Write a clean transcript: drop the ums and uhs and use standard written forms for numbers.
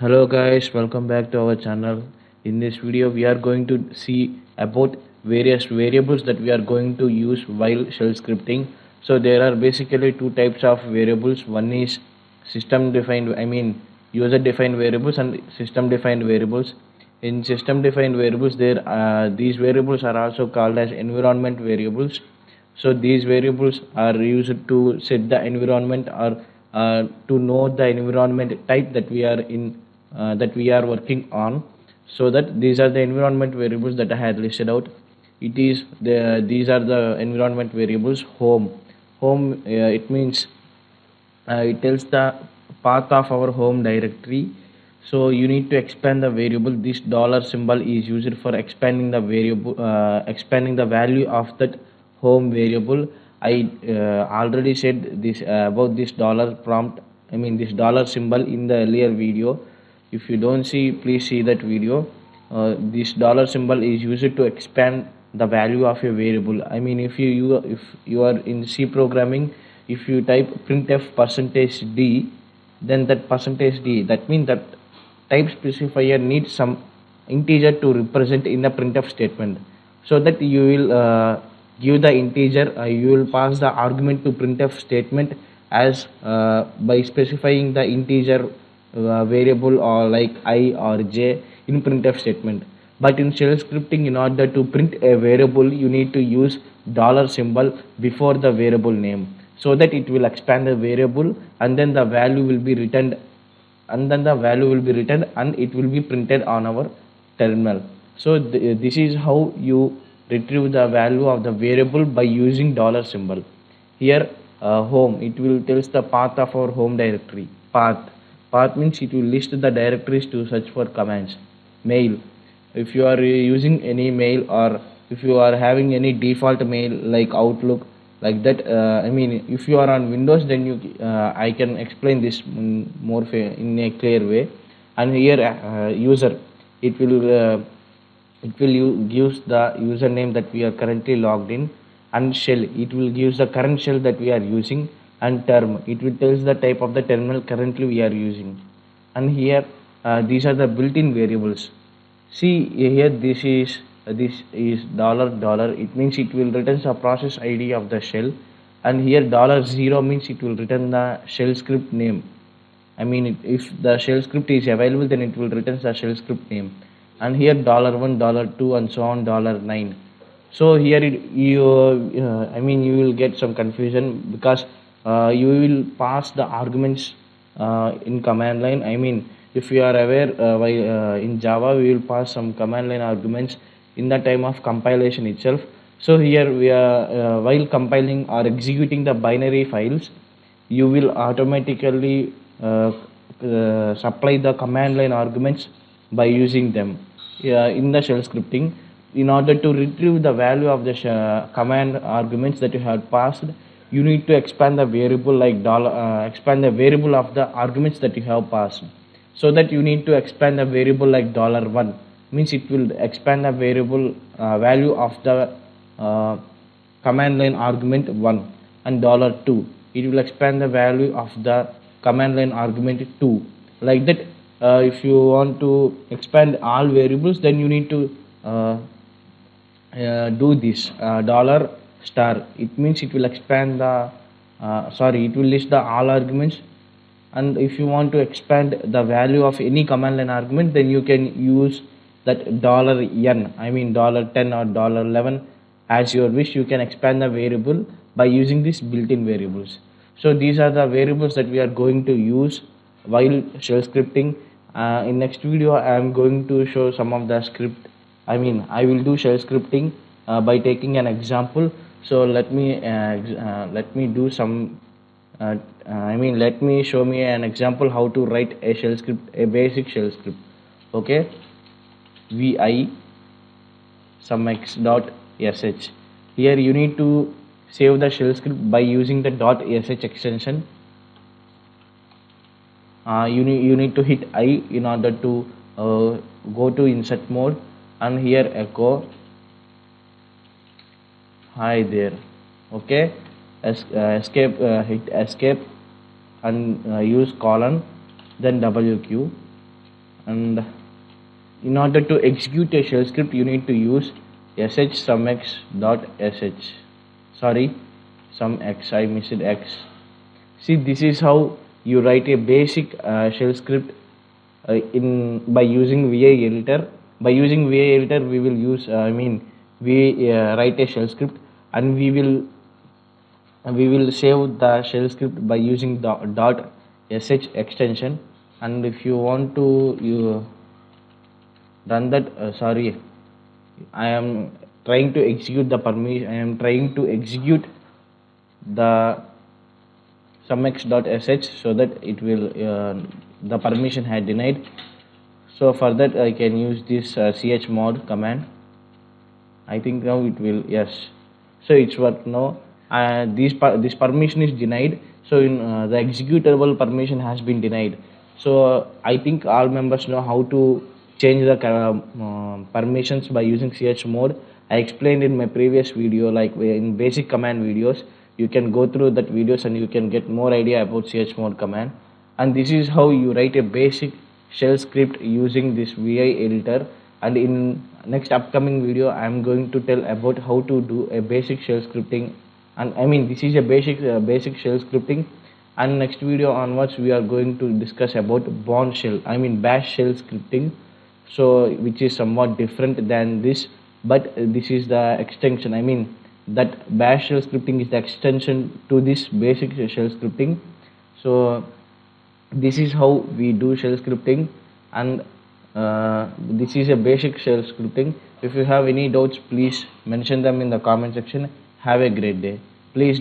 Hello guys, welcome back to our channel. In this video we are going to see about various variables that we are going to use while shell scripting. So there are basically two types of variables. One is system defined, user defined variables, and system defined variables. In system defined variables, these variables are also called as environment variables. So these variables are used to set the environment, or to know the environment type that we are in, that we are working on. So that these are the environment variables that I had listed out. These are the environment variables. Home, it means, it tells the path of our home directory. So you need to expand the variable. This dollar symbol is used for expanding the variable, expanding the value of that home variable. I already said this about this dollar prompt, this dollar symbol in the earlier video. If you don't see, please see that video. This dollar symbol is used to expand the value of a variable. If you are in C programming, if you type printf percentage %d, then that percentage %d, that means that type specifier needs some integer to represent in the printf statement. So that you will give the integer, you will pass the argument to printf statement as, by specifying the integer variable, or like I or j, in printf statement. But in shell scripting, in order to print a variable, you need to use dollar symbol before the variable name, so that it will expand the variable, and then the value will be returned, and it will be printed on our terminal. So this is how you retrieve the value of the variable by using dollar symbol. Here, home, it will tells the path of our home directory. Path means it will list the directories to search for commands. Mail, if you are using any mail, or if you are having any default mail like Outlook, like that, if you are on Windows, then I can explain this in a clear way. And here, user, it will gives the username that we are currently logged in. And shell, it will gives the current shell that we are using. And term, it will tells the type of the terminal currently we are using. And here, these are the built-in variables. See here, this is dollar. It means it will return the process ID of the shell. And here $0 means it will return the shell script name. If the shell script is available, then it will return the shell script name. And here $1, $2, and so on, $9. So here you will get some confusion, because you will pass the arguments in command line. If you are aware, in Java we will pass some command line arguments in the time of compilation itself. So here we are, while compiling or executing the binary files, you will automatically supply the command line arguments by using them in the shell scripting. In order to retrieve the value of the command arguments that you have passed, you need to expand the variable like dollar, expand the variable of the arguments that you have passed. So that you need to expand the variable like $1, means it will expand the variable value of the uh, command line argument 1. And $2, it will expand the value of the command line argument 2. Like that, if you want to expand all variables, then you need to uh, do this dollar star. It means it will expand the, it will list the all arguments. And if you want to expand the value of any command line argument, then you can use that $n, $10 or $11, as your wish. You can expand the variable by using these built-in variables. So these are the variables that we are going to use while shell scripting. In next video, I am going to show some of the script. I will do shell scripting by taking an example. So let me do some, let me show me an example how to write a shell script, a basic shell script. Okay, vi some x dot sh. Here you need to save the shell script by using the .sh extension. You need to hit I in order to go to insert mode. And here echo hi there. Okay, escape, hit escape, and use colon, then wq. And in order to execute a shell script, you need to use sh sumx.sh. Sorry, some x, I missed x. See, this is how you write a basic shell script in by using va editor. By using va editor, we will use we write a shell script, and we will save the shell script by using the .sh extension. And if you want to you run that, sorry, I am trying to execute the permission, I am trying to execute the sumx.sh, so that it will the permission had denied. So for that I can use this chmod command. I think now it will, yes. So it's what now. This permission is denied. So in the executable permission has been denied. So I think all members know how to change the permissions by using chmod. I explained in my previous video, like in basic command videos. You can go through that videos and you can get more idea about chmod command. And this is how you write a basic shell script using this vi editor. And in next upcoming video I am going to tell about how to do a basic shell scripting. And I mean, this is a basic shell scripting. And next video onwards we are going to discuss about bourne shell, I mean bash shell scripting. So which is somewhat different than this, but this is the extension. I mean, that bash shell scripting is the extension to this basic shell scripting. So this is how we do shell scripting. And this is a basic shell scripting. If you have any doubts, please mention them in the comment section. Have a great day. Please